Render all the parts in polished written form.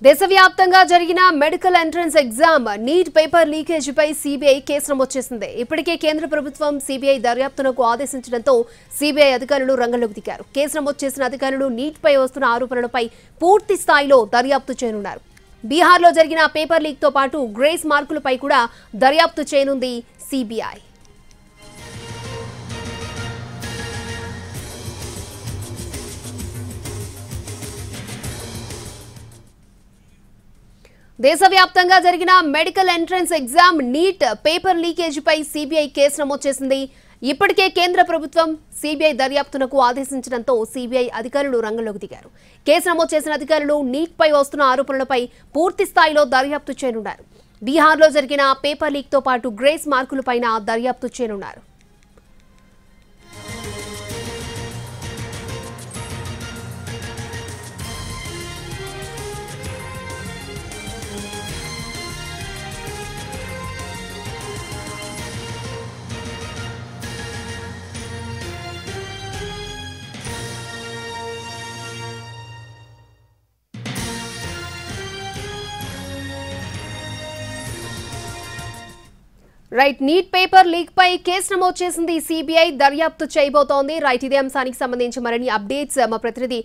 దేశవ్యాప్తంగా జరిగిన medical entrance exam NEET paper లీకేజీపై సిబిఐ కేసు నమోదు చేసింది. ఇప్పటికే కేంద్ర ప్రభుత్వం సిబిఐ దర్యాప్తునకు ఆదేశించడంతో సిబిఐ అధికారులు రంగంలోకి దిగారు. కేసు నమోదు చేసిన అధికారులు నీట్ పై వస్తున్న ఆరోపణలపై పూర్తి స్థాయిలో దర్యాప్తు చేయనున్నారు. బీహార్లో జరిగిన పేపర్ లీక్ తో పాటు గ్రేస్ మార్కులపై కూడా దర్యాప్తు చేయనుంది సిబిఐ. దేశవ్యాప్తంగా జరిగిన medical entrance exam NEET paper లీకేజీపై సిబిఐ కేసు నమోదు చేసింది. ఇప్పటికే కేంద్ర ప్రభుత్వం సిబిఐ దర్యాప్తునకు ఆదేశించడంతో సిబిఐ అధికారులు రంగంలోకి దిగారు. కేసు నమోదు చేసిన అధికారులు నీట్ పై వస్తున్న ఆరోపణలపై పూర్తి స్థాయిలో దర్యాప్తు చేయనున్నారు. బీహార్లో జరిగిన పేపర్ లీక్ తో పాటు గ్రేస్ మార్కులపైన దర్యాప్తు చేయనున్నారు. రైట్, నీట్ పేపర్ లీక్ పై కేసు నమోదు చేసింది సిబిఐ, దర్యాప్తు చేయబోతోంది. రైట్, ఇదే అంశానికి సంబంధించి మరిన్ని అప్డేట్స్ మా ప్రతినిధి,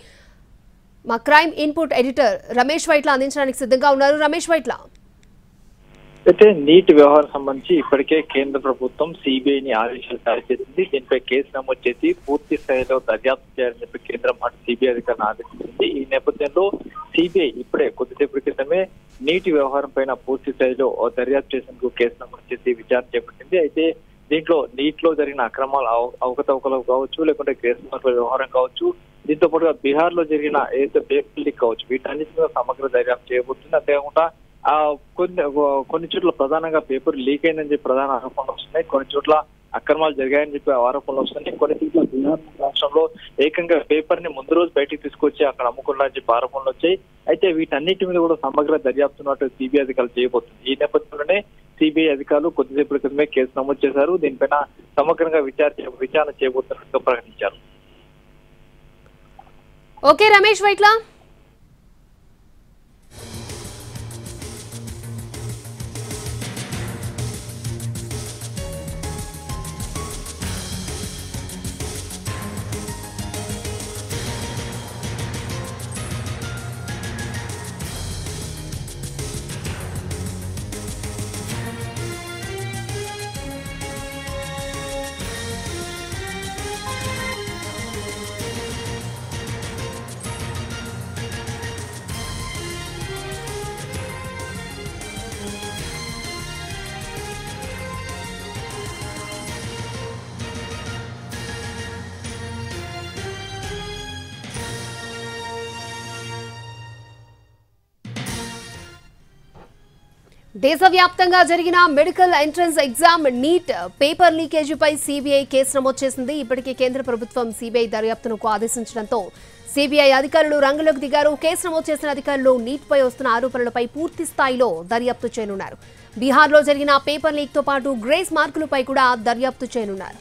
మా crime input editor Ramesh Vaitla అందించడానికి సిద్ధంగా ఉన్నారు. రమేష్ వైట్ల, అయితే నీట్ వ్యవహారం సంబంధించి ఇప్పటికే కేంద్ర ప్రభుత్వం సిబిఐని ఆదేశాలు జారీ చేసింది. దీనిపై కేసు నమోదు చేసి పూర్తి స్థాయిలో దర్యాప్తు చేయాలని చెప్పి కేంద్రం సిబిఐ అధికారులను ఆదేశించింది. ఈ నేపథ్యంలో సిబిఐ ఇప్పుడే కొద్దిసేపటి క్రితమే నీటి వ్యవహారం పైన పూర్తి స్థాయిలో దర్యాప్తు చేసేందుకు కేసు నమోదు చేసి విచారణ చేపట్టింది. అయితే దీంట్లో నీట్ లో జరిగిన అక్రమాలు అవకతవకలు కావచ్చు, లేకుంటే గ్రేస్ మార్కుల వ్యవహారం కావచ్చు, దీంతో పాటుగా బీహార్ లో జరిగిన ఏదైతే పేపర్ లీక్ కావచ్చు, వీటన్నిటి మీద సమగ్ర దర్యాప్తు చేయబోతుంది. అంతేకాకుండా కొన్ని చోట్ల ప్రధానంగా పేపర్ లీక్ అయిందని చెప్పి ప్రధాన ఆరోపణలు వస్తున్నాయి. కొన్ని చోట్ల అక్రమాలు జరిగాయని చెప్పి ఆరోపణలు వస్తున్నాయి. కొన్ని చోట్ల బీహార్ రాష్ట్రంలో ఏకంగా పేపర్ ని ముందు రోజు బయటికి తీసుకొచ్చి అక్కడ అమ్ముకున్నారని చెప్పి ఆరోపణలు వచ్చాయి. అయితే వీటన్నిటి మీద కూడా సమగ్ర దర్యాప్తున్నట్టు సిబిఐ అధికారులు చేయబోతుంది. ఈ నేపథ్యంలోనే సిబిఐ అధికారులు కొద్దిసేపటి క్రితమే కేసు నమోదు చేశారు. దీనిపైన సమగ్రంగా విచారణ చేయబోతున్నట్టు ప్రకటించారు. ఓకే రమేష్ వైట్ల. దేశవ్యాప్తంగా జరిగిన medical entrance exam NEET paper లీకేజీపై సిబిఐ కేసు నమోదు చేసింది. ఇప్పటికే కేంద్ర ప్రభుత్వం సిబిఐ దర్యాప్తునకు ఆదేశించడంతో సిబిఐ అధికారులు రంగంలోకి దిగారు. కేసు నమోదు చేసిన అధికారులు నీట్ పై వస్తున్న ఆరోపణలపై పూర్తి స్థాయిలో దర్యాప్తు చేయనున్నారు. బీహార్లో జరిగిన పేపర్ లీక్ తో పాటు గ్రేస్ మార్కులపై కూడా దర్యాప్తు చేయనున్నారు.